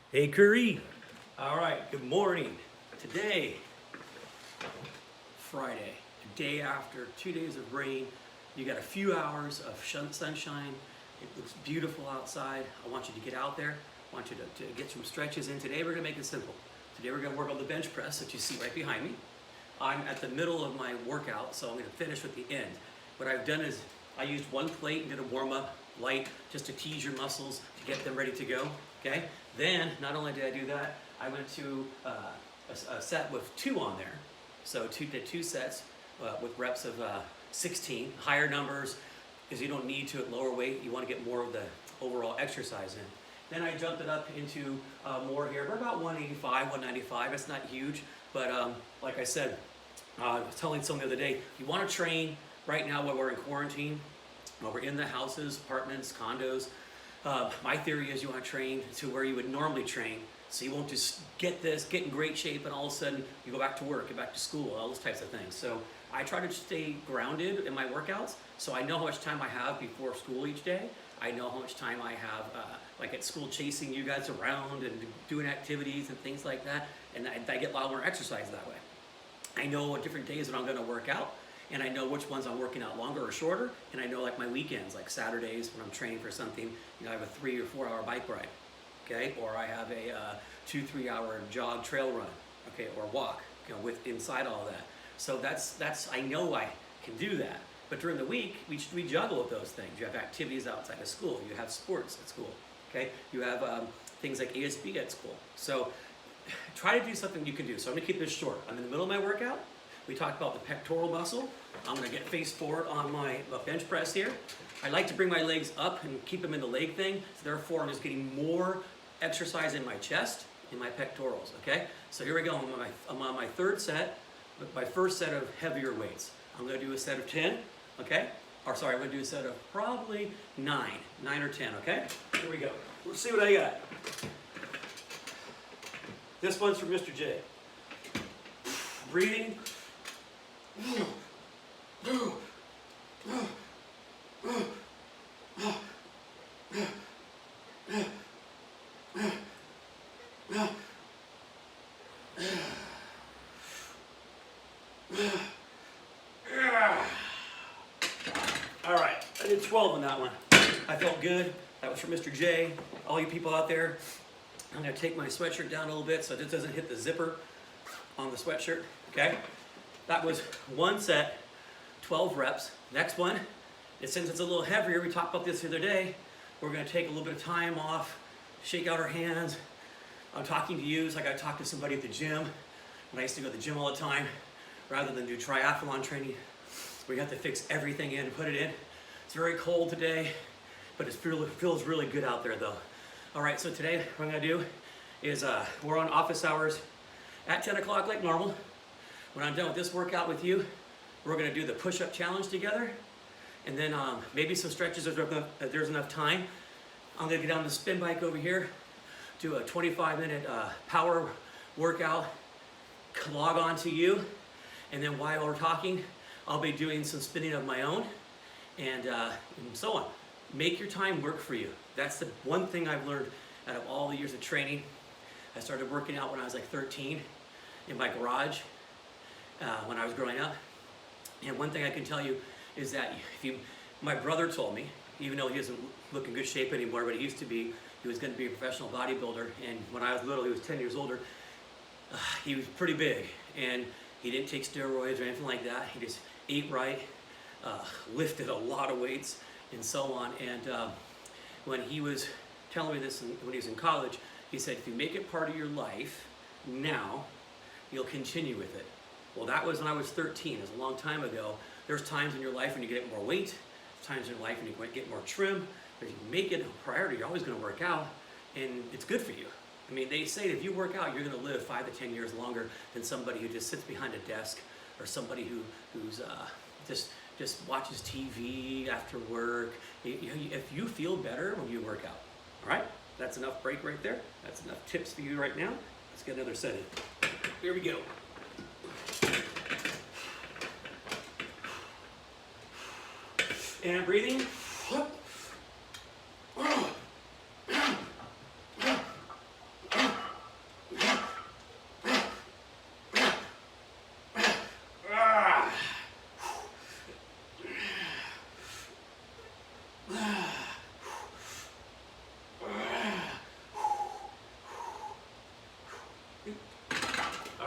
Hey Currie. All right, good morning. Today, Friday, a day after 2 days of rain, you got a few hours of sunshine. It looks beautiful outside. I want you to get out there. I want you to get some stretches in. Today we're gonna make it simple. Today we're gonna work on the bench press that you see right behind me. I'm at the middle of my workout, so I'm gonna finish with the end. What I've done is I used one plate and did a warm up light just to tease your muscles to get them ready to go, okay? Then, not only did I do that, I went to a set with two on there. So did two sets with reps of 16, higher numbers, because you don't need to at lower weight. You want to get more of the overall exercise in. Then I jumped it up into more here. We're about 185, 195. It's not huge, but like I said, I was telling someone the other day, you want to train right now while we're in quarantine, while we're in the houses, apartments, condos. My theory is you want to train to where you would normally train, so you won't just get in great shape, and all of a sudden you go back to work, get back to school, all those types of things. So I try to stay grounded in my workouts, so I know how much time I have before school each day. I know how much time I have, like at school, chasing you guys around and doing activities and things like that, and I get a lot more exercise that way. I know what different days when I'm going to work out, and I know which ones I'm working out longer or shorter, and I know like my weekends, like Saturdays when I'm training for something, I have a 3 or 4 hour bike ride, okay, or I have a 2-3 hour jog trail run, okay, or walk, with inside all of that. So that's I know I can do that. But during the week, we juggle with those things. You have activities outside of school. You have sports at school, okay? You have things like ASB at school. So try to do something you can do. So I'm gonna keep this short. I'm in the middle of my workout. We talked about the pectoral muscle. I'm gonna get face forward on my bench press here. I like to bring my legs up and keep them in the leg thing. So therefore, I'm just getting more exercise in my chest, in my pectorals, okay? So here we go. I'm on my third set, my first set of heavier weights. I'm gonna do a set of 10, okay? Or sorry, I'm gonna do a set of probably 9 or 10, okay? Here we go. Let's see what I got. This one's from Mr. J. Breathing. All right, I did 12 on that one. I felt good. That was for Mr. J. All you people out there, I'm gonna take my sweatshirt down a little bit so it doesn't hit the zipper on the sweatshirt, okay? That was one set, 12 reps. Next one, since it's a little heavier, we talked about this the other day, we're gonna take a little bit of time off, shake out our hands. I'm talking to you like I talk to somebody at the gym. When I used to go to the gym all the time, rather than do triathlon training, we have to fix everything in and put it in. It's very cold today, but it feels really good out there though. All right, so today what I'm gonna do is we're on office hours at 10 o'clock like normal. When I'm done with this workout with you, we're gonna do the push-up challenge together, and then maybe some stretches if there's enough time. I'm gonna get on the spin bike over here, do a 25-minute power workout, log on to you, and then while we're talking, I'll be doing some spinning of my own, and so on. Make your time work for you. That's the one thing I've learned out of all the years of training. I started working out when I was like 13 in my garage when I was growing up. And one thing I can tell you is that my brother told me, even though he doesn't look in good shape anymore, but he used to be, he was going to be a professional bodybuilder. And when I was little, he was 10 years older. He was pretty big, and he didn't take steroids or anything like that. He just ate right, lifted a lot of weights, and so on. And when he was telling me this when he was in college, he said, if you make it part of your life now, you'll continue with it. Well, that was when I was 13. It was a long time ago. There's times in your life when you get more weight, times in your life when you get more trim. But if you make it a priority, you're always going to work out, and it's good for you. I mean, they say if you work out, you're going to live 5 to 10 years longer than somebody who just sits behind a desk, or somebody who's just watches TV after work. If you feel better when you work out, all right? That's enough break right there. That's enough tips for you right now. Let's get another set in. Here we go. And breathing.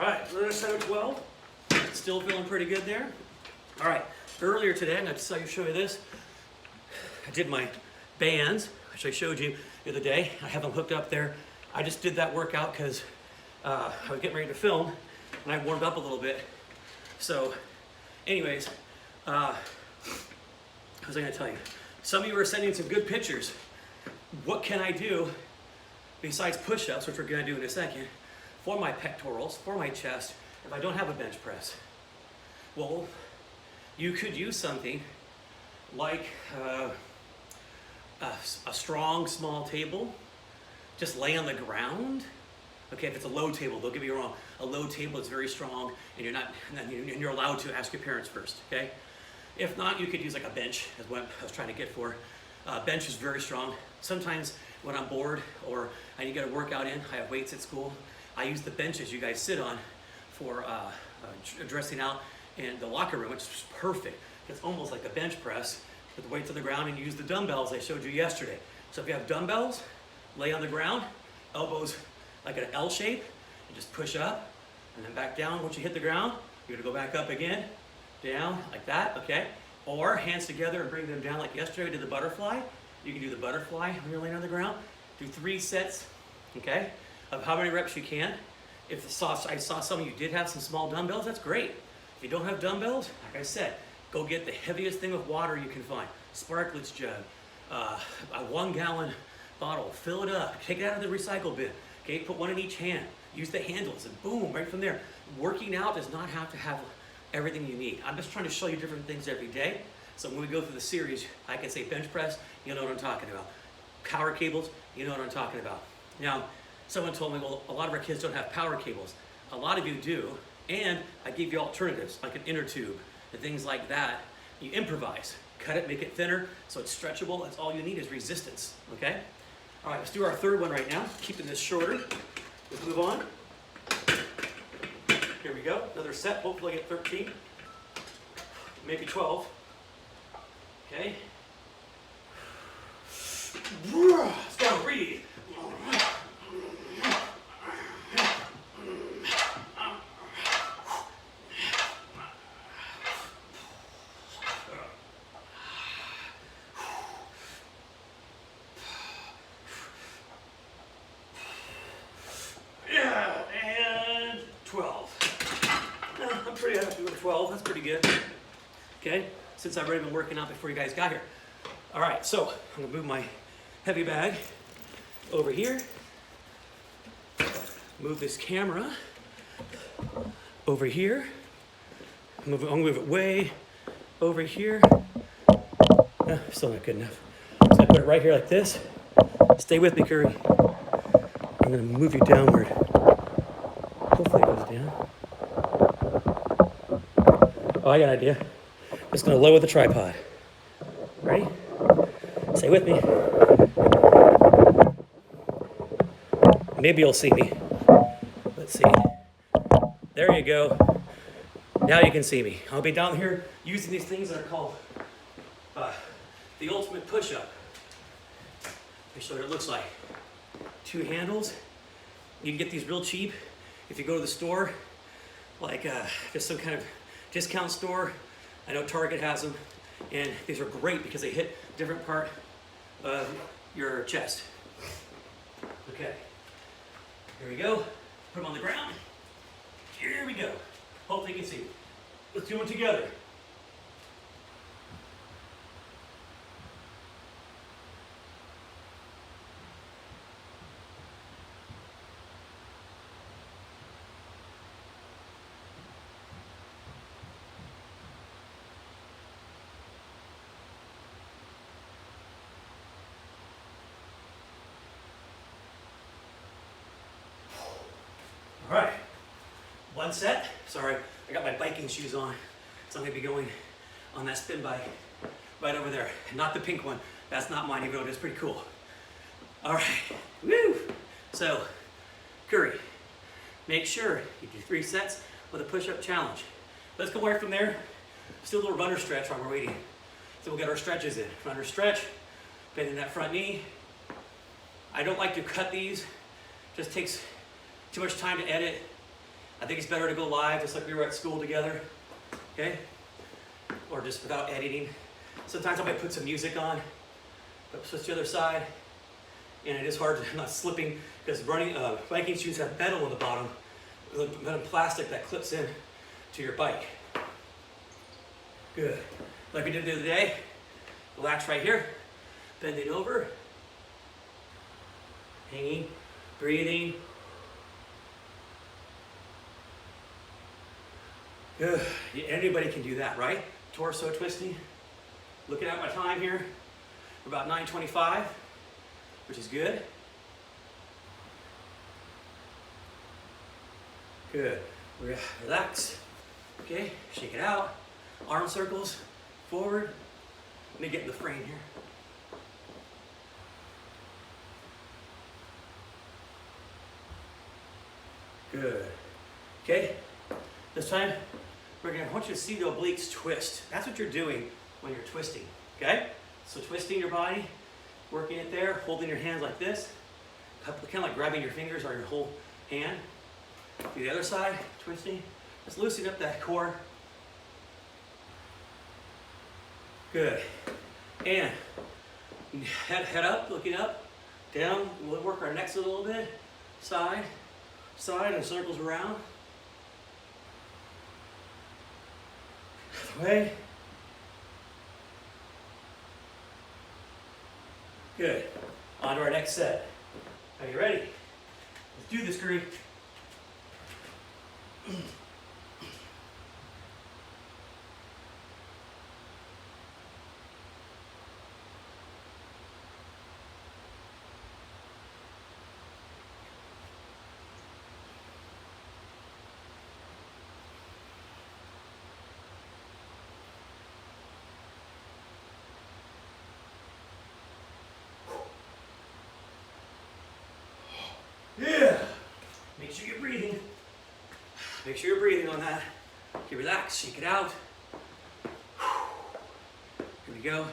All right, another set of 12. Still feeling pretty good there. All right, earlier today, I'm going to show you this. I did my bands, which I showed you the other day. I have them hooked up there. I just did that workout because I was getting ready to film, and I warmed up a little bit. So, anyways, what was I going to tell you? Some of you are sending some good pictures. What can I do besides push-ups, which we're going to do in a second, for my pectorals, for my chest, if I don't have a bench press? Well, you could use something like a strong, small table. Just lay on the ground. Okay, if it's a low table, don't get me wrong. A low table is very strong, and you're allowed to ask your parents first. Okay. If not, you could use like a bench. Is what I was trying to get for. Bench is very strong. Sometimes when I'm bored or I need to get a workout in, I have weights at school. I use the benches you guys sit on for dressing out in the locker room, which is perfect. It's almost like a bench press with the weights on the ground, and you use the dumbbells I showed you yesterday. So if you have dumbbells, lay on the ground, elbows like an L shape, and just push up and then back down. Once you hit the ground, you're gonna go back up again, down like that, okay? Or hands together and bring them down like yesterday we did the butterfly. You can do the butterfly when you're laying on the ground. Do 3 sets, okay, of how many reps you can. If I saw some of you did have some small dumbbells, that's great. If you don't have dumbbells, like I said, go get the heaviest thing of water you can find. Sparklets jug, a 1 gallon bottle, fill it up, take it out of the recycle bin, okay, put one in each hand, use the handles, and boom, right from there. Working out does not have to have everything you need. I'm just trying to show you different things every day. So when we go through the series, I can say bench press, you know what I'm talking about. Power cables, you know what I'm talking about. Now, someone told me, well, a lot of our kids don't have power cables. A lot of you do, and I give you alternatives, like an inner tube, and things like that. You improvise. Cut it, make it thinner, so it's stretchable. That's all you need is resistance, okay? All right, let's do our third one right now, keeping this shorter. Let's move on. Here we go, another set, hopefully I get 13, maybe 12. Okay. Let's go, breathe. Yeah, and 12. I'm pretty happy with 12, that's pretty good. Okay, since I've already been working out before you guys got here. All right, so I'm gonna move my heavy bag over here. Move this camera over here. I'm gonna move it way over here. Still not good enough. So I put it right here like this. Stay with me, Currie. I'm gonna move you downward. Hopefully it goes down. Oh, I got an idea. I'm just gonna lower the tripod. Ready? Stay with me. Maybe you'll see me. Let's see. There you go. Now you can see me. I'll be down here using these things that are called the ultimate push-up. Let me show you what it looks like. 2 handles. You can get these real cheap if you go to the store, like just some kind of discount store. I know Target has them, and these are great because they hit different part of your chest. Okay, here we go. Put them on the ground. Here we go. Hopefully you can see. Let's do them together. All right, 1 set. Sorry, I got my biking shoes on, so I'm gonna be going on that spin bike right over there. Not the pink one, that's not mine, even though it is pretty cool. All right, woo! So, Currie, make sure you do 3 sets with a push-up challenge. Let's go right from there. Still a little runner stretch while we're waiting. So we'll get our stretches in. Runner stretch, bending that front knee. I don't like to cut these, just takes too much time to edit. I think it's better to go live, just like we were at school together, okay? Or just without editing. Sometimes I might put some music on, but switch to the other side. And it is hard to not slipping because biking shoes have metal on the bottom, metal plastic that clips in to your bike. Good. Like we did the other day, relax right here, bending over, hanging, breathing. Good. Anybody can do that, right? Torso twisting. Looking at my time here, we're about 9:25, which is good. Good. Relax. Okay, shake it out. Arm circles, forward. Let me get in the frame here. Good. Okay, this time I want you to see the obliques twist. That's what you're doing when you're twisting, okay? So twisting your body, working it there, holding your hands like this, kind of like grabbing your fingers or your whole hand. Do the other side, twisting. Just loosen up that core. Good. And head up, looking up, down. We'll work our necks a little bit. Side, side, and circles around. Other way. Good. On to our next set. Are you ready? Let's do this, Currie. Yeah. Make sure you're breathing. Make sure you're breathing on that. Okay, relax, shake it out. Here we go.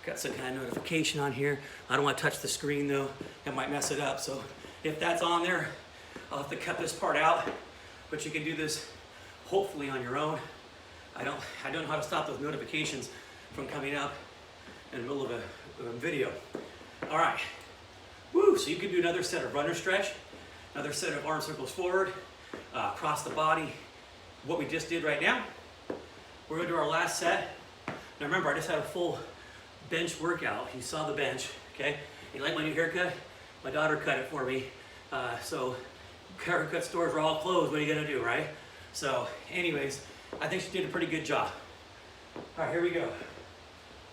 Got some kind of notification on here. I don't want to touch the screen though. That might mess it up. So if that's on there, I'll have to cut this part out. But you can do this hopefully on your own. I don't know how to stop those notifications from coming up in the middle of a video. All right. Woo, so you can do another set of runner stretch, another set of arm circles forward, across the body, what we just did right now. We're gonna do our last set. Now remember, I just had a full bench workout. You saw the bench, okay? You like my new haircut? My daughter cut it for me. So haircut stores are all closed, what are you gonna do, right? So anyways, I think she did a pretty good job. All right, here we go.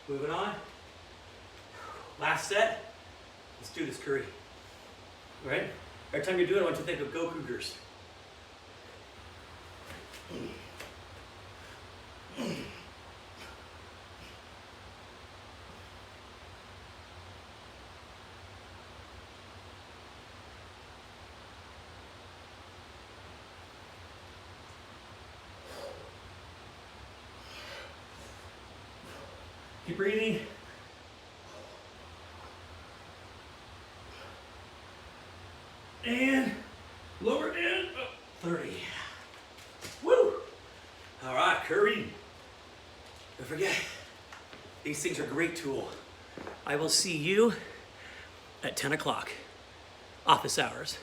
Moving on. Last set. Let's do this, Currie. All right? Every time you do it, I want you to think of Go Cougars. Keep breathing. And lower and up. 30. Woo! All right, Currie. Don't forget, these things are a great tool. I will see you at 10 o'clock, office hours.